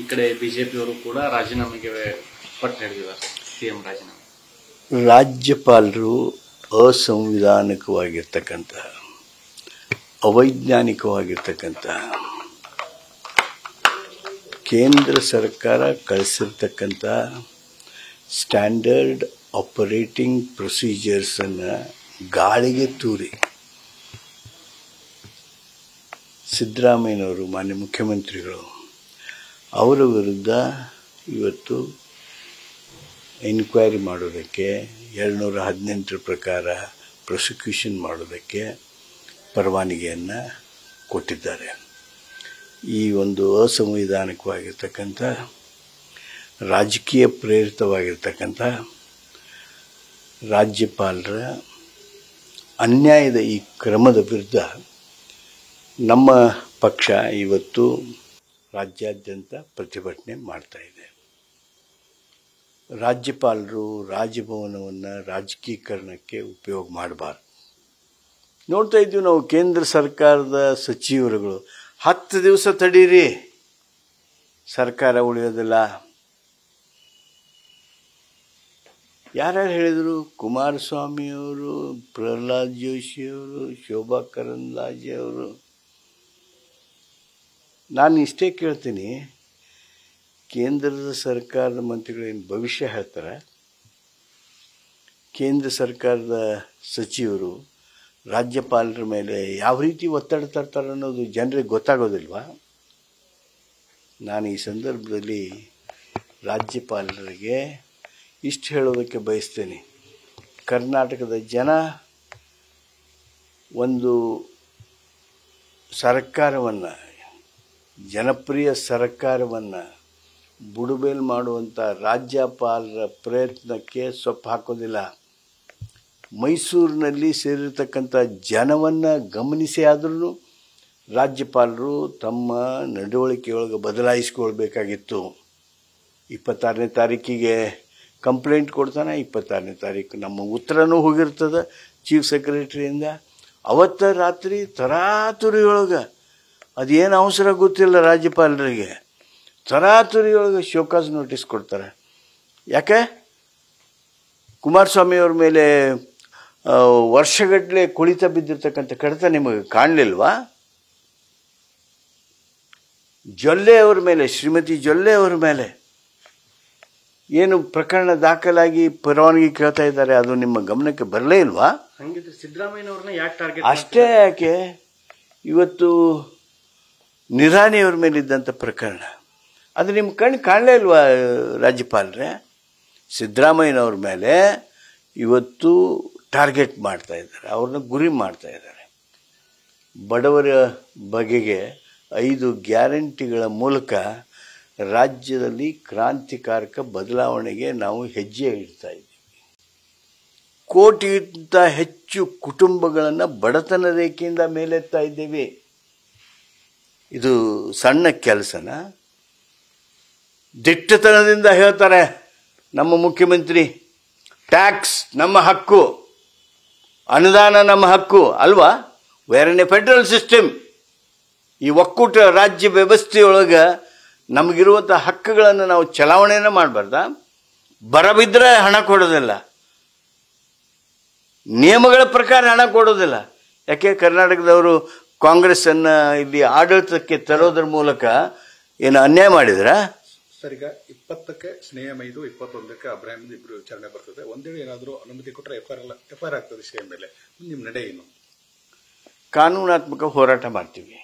ಈ ಕಡೆ ಬಿಜೆಪಿಯವರು ಕೂಡ ರಾಜೀನಾಮೆಗೆ ಪಟ್ಟು ಹಿಡಿದಿದ್ದಾರೆ. ಸಿಎಂ ರಾಜೀನಾಮೆ. ರಾಜ್ಯಪಾಲರು ಅಸಂವಿಧಾನಿಕವಾಗಿರ್ತಕ್ಕಂಥ ಅವೈಜ್ಞಾನಿಕವಾಗಿರ್ತಕ್ಕಂಥ ಕೇಂದ್ರ ಸರ್ಕಾರ ಕಳಿಸಿರ್ತಕ್ಕಂಥ ಸ್ಟ್ಯಾಂಡರ್ಡ್ ಆಪರೇಟಿಂಗ್ ಪ್ರೊಸೀಜರ್ಸನ್ನು ಗಾಳಿಗೆ ತೂರಿ ಸಿದ್ದರಾಮಯ್ಯನವರು ಮಾನ್ಯ ಮುಖ್ಯಮಂತ್ರಿಗಳು ಅವರ ವಿರುದ್ಧ ಇವತ್ತು ಎನ್ಕ್ವೈರಿ ಮಾಡೋದಕ್ಕೆ 218 ಪ್ರಕಾರ ಪ್ರಾಸಿಕ್ಯೂಷನ್ ಮಾಡೋದಕ್ಕೆ ಪರವಾನಗಿಯನ್ನು ಕೊಟ್ಟಿದ್ದಾರೆ. ಈ ಒಂದು ಅಸಂವಿಧಾನಿಕವಾಗಿರ್ತಕ್ಕಂಥ ರಾಜಕೀಯ ಪ್ರೇರಿತವಾಗಿರ್ತಕ್ಕಂಥ ರಾಜ್ಯಪಾಲರ ಅನ್ಯಾಯದ ಈ ಕ್ರಮದ ವಿರುದ್ಧ ನಮ್ಮ ಪಕ್ಷ ಇವತ್ತು ರಾಜ್ಯಾದ್ಯಂತ ಪ್ರತಿಭಟನೆ ಮಾಡ್ತಾ ಇದೆ. ರಾಜ್ಯಪಾಲರು ರಾಜಭವನವನ್ನು ರಾಜಕೀಕರಣಕ್ಕೆ ಉಪಯೋಗ ಮಾಡಬಾರ್ದು. ನೋಡ್ತಾ ಇದ್ದೀವಿ ನಾವು, ಕೇಂದ್ರ ಸರ್ಕಾರದ ಸಚಿವರುಗಳು 10 ದಿವಸ ತಡೀರಿ, ಸರ್ಕಾರ ಉಳಿಯೋದಿಲ್ಲ. ಯಾರ್ಯಾರು ಹೇಳಿದರು? ಕುಮಾರಸ್ವಾಮಿಯವರು, ಪ್ರಹ್ಲಾದ್ ಜೋಶಿಯವರು, ಶೋಭಾ ಕರಂದ್ಲಾಜೆ ಅವರು. ನಾನು ಇಷ್ಟೇ ಕೇಳ್ತೀನಿ, ಕೇಂದ್ರದ ಸರ್ಕಾರದ ಮಂತ್ರಿಗಳೇನು ಭವಿಷ್ಯ ಹೇಳ್ತಾರೆ? ಕೇಂದ್ರ ಸರ್ಕಾರದ ಸಚಿವರು ರಾಜ್ಯಪಾಲರ ಮೇಲೆ ಯಾವ ರೀತಿ ಒತ್ತಡ ತರ್ತಾರೆ ಅನ್ನೋದು ಜನರಿಗೆ ಗೊತ್ತಾಗೋದಿಲ್ವಾ? ನಾನು ಈ ಸಂದರ್ಭದಲ್ಲಿ ರಾಜ್ಯಪಾಲರಿಗೆ ಇಷ್ಟು ಹೇಳೋದಕ್ಕೆ ಬಯಸ್ತೇನೆ. ಕರ್ನಾಟಕದ ಜನ ಒಂದು ಸರ್ಕಾರವನ್ನು, ಜನಪ್ರಿಯ ಸರ್ಕಾರವನ್ನು ಬುಡಮೇಲು ಮಾಡುವಂಥ ರಾಜ್ಯಪಾಲರ ಪ್ರಯತ್ನಕ್ಕೆ ಸೊಪ್ಪು ಹಾಕೋದಿಲ್ಲ. ಮೈಸೂರಿನಲ್ಲಿ ಸೇರಿರ್ತಕ್ಕಂಥ ಜನವನ್ನು ಗಮನಿಸಿ ಆದ್ರೂ ರಾಜ್ಯಪಾಲರು ತಮ್ಮ ನಡವಳಿಕೆಯೊಳಗೆ ಬದಲಾಯಿಸ್ಕೊಳ್ಬೇಕಾಗಿತ್ತು. 26ನೇ ತಾರೀಕಿಗೆ ಕಂಪ್ಲೇಂಟ್ ಕೊಡ್ತಾನೆ, 26ನೇ ತಾರೀಕು ನಮ್ಮ ಉತ್ತರನೂ ಹೋಗಿರ್ತದೆ ಚೀಫ್ ಸೆಕ್ರೆಟರಿಯಿಂದ. ಅವತ್ತು ರಾತ್ರಿ ತರಾತುರಿಯೊಳಗೆ, ಅದೇನು ಅವಸರ ಗೊತ್ತಿಲ್ಲ ರಾಜ್ಯಪಾಲರಿಗೆ, ತರಾತುರಿಯೊಳಗೆ ಶೋಕಾಸ್ ನೋಟಿಸ್ ಕೊಡ್ತಾರೆ. ಯಾಕೆ? ಕುಮಾರಸ್ವಾಮಿಯವ್ರ ಮೇಲೆ ವರ್ಷಗಟ್ಟಲೆ ಕುಳಿತ ಬಿದ್ದಿರ್ತಕ್ಕಂಥ ಕಡತ ನಿಮಗೆ ಕಾಣಲಿಲ್ವಾ? ಜೊಲ್ಲೆ ಅವ್ರ ಮೇಲೆ, ಶ್ರೀಮತಿ ಜೊಲ್ಲೆ ಅವ್ರ ಮೇಲೆ ಏನು ಪ್ರಕರಣ ದಾಖಲಾಗಿ ಪರವಾನಗಿ ಕೇಳ್ತಾ ಇದ್ದಾರೆ, ಅದು ನಿಮ್ಮ ಗಮನಕ್ಕೆ ಬರಲೇ ಇಲ್ವಾ? ಹಂಗಿದ್ರೆ ಸಿದ್ದರಾಮಯ್ಯನವ್ರನ್ನ ಯಾಕೆ ಟಾರ್ಗೆಟ್? ಅಷ್ಟೇ ಯಾಕೆ, ಇವತ್ತು ನಿರಾಣಿಯವ್ರ ಮೇಲಿದ್ದಂಥ ಪ್ರಕರಣ ಅದು ನಿಮ್ಮ ಕಣ್ಣು ಕಾಣಲೇ ಇಲ್ವಾ ರಾಜ್ಯಪಾಲರೇ? ಸಿದ್ದರಾಮಯ್ಯನವ್ರ ಮೇಲೆ ಇವತ್ತು ಟಾರ್ಗೆಟ್ ಮಾಡ್ತಾ ಇದ್ದಾರೆ, ಅವ್ರನ್ನ ಗುರಿ ಮಾಡ್ತಾ ಇದ್ದಾರೆ. ಬಡವರ ಬಗೆಗೆ 5 ಗ್ಯಾರಂಟಿಗಳ ಮೂಲಕ ರಾಜ್ಯದಲ್ಲಿ ಕ್ರಾಂತಿಕಾರಕ ಬದಲಾವಣೆಗೆ ನಾವು ಹೆಜ್ಜೆ ಇಡ್ತಾ ಇದ್ದೀವಿ. ಕೋಟಿಗಿಂತ ಹೆಚ್ಚು ಕುಟುಂಬಗಳನ್ನು ಬಡತನ ರೇಖೆಯಿಂದ ಮೇಲೆತ್ತಾ ಇದ್ದೇವೆ. ಇದು ಸಣ್ಣ ಕೆಲಸನ? ದಿಟ್ಟತನದಿಂದ ಹೇಳ್ತಾರೆ ನಮ್ಮ ಮುಖ್ಯಮಂತ್ರಿ, ಟ್ಯಾಕ್ಸ್ ನಮ್ಮ ಹಕ್ಕು, ಅನುದಾನ ನಮ್ಮ ಹಕ್ಕು ಅಲ್ವಾ? Where in a federal system, ಈ ಒಕ್ಕೂಟ ರಾಜ್ಯ ವ್ಯವಸ್ಥೆಯೊಳಗೆ ನಮಗಿರುವಂಥ ಹಕ್ಕುಗಳನ್ನು ನಾವು ಚಲಾವಣೆಯನ್ನು ಮಾಡಬಾರ್ದ? ಬರಬಿದ್ದರೆ ಹಣ ಕೊಡೋದಿಲ್ಲ, ನಿಯಮಗಳ ಪ್ರಕಾರ ಹಣ ಕೊಡೋದಿಲ್ಲ. ಯಾಕೆ? ಕರ್ನಾಟಕದವರು ಕಾಂಗ್ರೆಸ್ಸನ್ನು ಇಲ್ಲಿ ಆಡಳಿತಕ್ಕೆ ತರೋದ್ರ ಮೂಲಕ ಏನು ಅನ್ಯಾಯ ಮಾಡಿದ್ರ? ಸರ್, ಈಗ 20ಕ್ಕೆ ಸ್ನೇಹಂ 5, 21ಕ್ಕೆ ಅಬ್ರಾಹಿಂ ಇಬ್ಬರು ವಿಚಾರಣೆ ಬರ್ತದೆ. ಒಂದೇಳಿ ಏನಾದರೂ ಅನುಮತಿ ಕೊಟ್ಟರೆ ಎಫ್ಐಆರ್ ಆಗ್ತದೆ ಸಿಎಂ ಮೇಲೆ. ನಿಮ್ಮ ನಡೆ ಏನು? ಕಾನೂನಾತ್ಮಕ ಹೋರಾಟ ಮಾಡ್ತೀವಿ.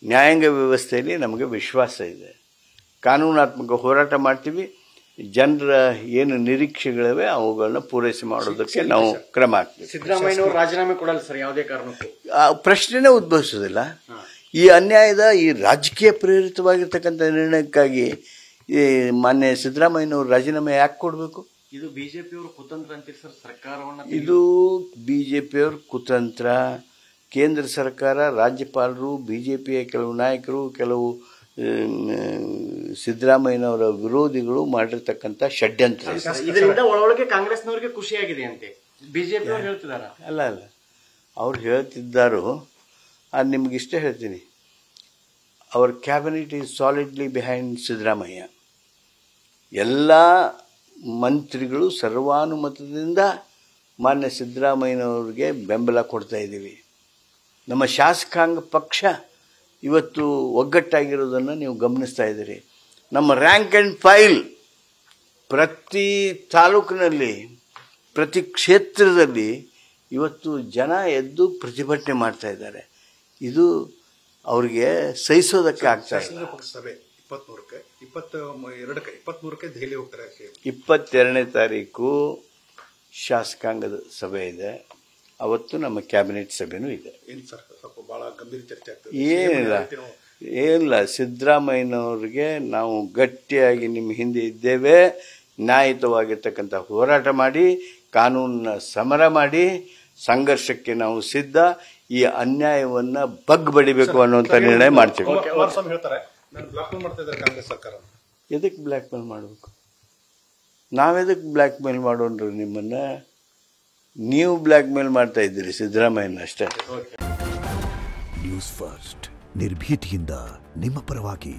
ನ್ಯಾಯಾಂಗ ವ್ಯವಸ್ಥೆಯಲ್ಲಿ ನಮಗೆ ವಿಶ್ವಾಸ ಇದೆ. ಕಾನೂನಾತ್ಮಕ ಹೋರಾಟ ಮಾಡ್ತೀವಿ. ಜನರ ಏನು ನಿರೀಕ್ಷೆಗಳಿವೆ ಅವುಗಳನ್ನ ಪೂರೈಸಿ ಮಾಡೋದಕ್ಕೆ ನಾವು ಕ್ರಮ ಹಾಕ್ತೀವಿ. ಸಿದ್ದರಾಮಯ್ಯನವರು ರಾಜೀನಾಮೆ ಕೊಡಲ್ಲ ಸರ್, ಯಾವುದೇ ಕಾರಣಕ್ಕೂ. ಪ್ರಶ್ನೆನೇ ಉದ್ಭವಿಸೋದಿಲ್ಲ. ಈ ಅನ್ಯಾಯದ, ಈ ರಾಜಕೀಯ ಪ್ರೇರಿತವಾಗಿರ್ತಕ್ಕಂಥ ನಿರ್ಣಯಕ್ಕಾಗಿ ಈ ಮಾನ್ಯ ಸಿದ್ದರಾಮಯ್ಯನವರು ರಾಜೀನಾಮೆ ಯಾಕೆ ಕೊಡಬೇಕು? ಇದು ಬಿಜೆಪಿಯವರು ಕುತಂತ್ರ ಅಂತೀರಿ ಸರ್ ಸರ್ಕಾರವನ್ನು? ಇದು ಬಿಜೆಪಿಯವ್ರ ಕುತಂತ್ರ. ಕೇಂದ್ರ ಸರ್ಕಾರ, ರಾಜ್ಯಪಾಲರು, ಬಿಜೆಪಿಯ ಕೆಲವು ನಾಯಕರು, ಕೆಲವು ಸಿದ್ದರಾಮಯ್ಯನವರ ವಿರೋಧಿಗಳು ಮಾಡಿರ್ತಕ್ಕಂಥ ಷಡ್ಯಂತ್ರ. ಇದರಿಂದ ಒಳಗೆ ಕಾಂಗ್ರೆಸ್ನವರಿಗೆ ಖುಷಿಯಾಗಿದೆ ಅಂತೆ ಬಿಜೆಪಿ ಅವರು ಹೇಳ್ತಿದಾರ? ಅಲ್ಲ, ಅವ್ರು ಹೇಳ್ತಿದ್ದಾರೋ. ಅದು ನಿಮ್ಗೆ ಇಷ್ಟ ಹೇಳ್ತೀನಿ, our cabinet is solidly behind Siddaramaiah. ಎಲ್ಲ ಮಂತ್ರಿಗಳು ಸರ್ವಾನುಮತದಿಂದ ಮಾನ್ಯ ಸಿದ್ದರಾಮಯ್ಯನವ್ರಿಗೆ ಬೆಂಬಲ ಕೊಡ್ತಾ ಇದ್ದೀವಿ. ನಮ್ಮ ಶಾಸಕಾಂಗ ಪಕ್ಷ ಇವತ್ತು ಒಗ್ಗಟ್ಟಾಗಿರೋದನ್ನು ನೀವು ಗಮನಿಸ್ತಾ ಇದ್ದೀರಿ. ನಮ್ಮ ರ್ಯಾಂಕ್ ಆ್ಯಂಡ್ ಫೈಲ್ ಪ್ರತಿ ತಾಲೂಕಿನಲ್ಲಿ, ಪ್ರತಿ ಕ್ಷೇತ್ರದಲ್ಲಿ ಇವತ್ತು ಜನ ಎದ್ದು ಪ್ರತಿಭಟನೆ ಮಾಡ್ತಾ ಇದ್ದಾರೆ. ಇದು ಅವ್ರಿಗೆ ಸಹಿಸೋದಕ್ಕೆ ಆಗ್ತಾ ಇಲ್ಲ. ಪಕ್ಷ ಸಭೆ 22ಕ್ಕೆ ದೆಹಲಿ ಹೋಗ್ತಾರೆ. 22ನೇ ತಾರೀಕು ಶಾಸಕಾಂಗದ ಸಭೆ ಇದೆ. ಅವತ್ತು ನಮ್ಮ ಕ್ಯಾಬಿನೆಟ್ ಸಭೆನೂ ಇದೆ. ಏನು ಸರ್ ಸ್ವಲ್ಪ ಭಾಳ ಗಂಭೀರ ಚರ್ಚೆ ಆಗ್ತದೆ. ಏನಿಲ್ಲ, ಸಿದ್ದರಾಮಯ್ಯನವ್ರಿಗೆ ನಾವು ಗಟ್ಟಿಯಾಗಿ ನಿಮ್ಮ ಹಿಂದೆ ಇದ್ದೇವೆ. ನ್ಯಾಯಯುತವಾಗಿರ್ತಕ್ಕಂಥ ಹೋರಾಟ ಮಾಡಿ, ಕಾನೂನನ್ನ ಸಮರ ಮಾಡಿ, ಸಂಘರ್ಷಕ್ಕೆ ನಾವು ಸಿದ್ಧ. ಈ ಅನ್ಯಾಯವನ್ನು ಬಡಿಬೇಕು ಅನ್ನುವಂಥ ನಿರ್ಣಯ ಮಾಡ್ತೀವಿ. ಕುಮಾರಸ್ವಾಮಿ ಹೇಳ್ತಾರೆ ನಾನು ಬ್ಲಾಕ್ ಮೇಲ್ ಮಾಡ್ತಾ ಇದ್ದಾರೆ ಕಾಂಗ್ರೆಸ್ ಸರ್ಕಾರ. ಎದಕ್ಕೆ ಬ್ಲ್ಯಾಕ್ ಮೇಲ್ ಮಾಡಬೇಕು? ನಾವೆದಕ್ಕೆ ಬ್ಲ್ಯಾಕ್ ಮೇಲ್ ಮಾಡೋಣ್ರಿ ನಿಮ್ಮನ್ನು? ನೀವು ಬ್ಲ್ಯಾಕ್ ಮೇಲ್ ಮಾಡ್ತಾ ಇದ್ದೀರಿ ಸಿದ್ದರಾಮಯ್ಯನ ಅಷ್ಟೇ. ನ್ಯೂಸ್ ಫಸ್ಟ್ ನಿರ್ಭೀತಿಯಿಂದ ನಿಮ್ಮ ಪರವಾಗಿ.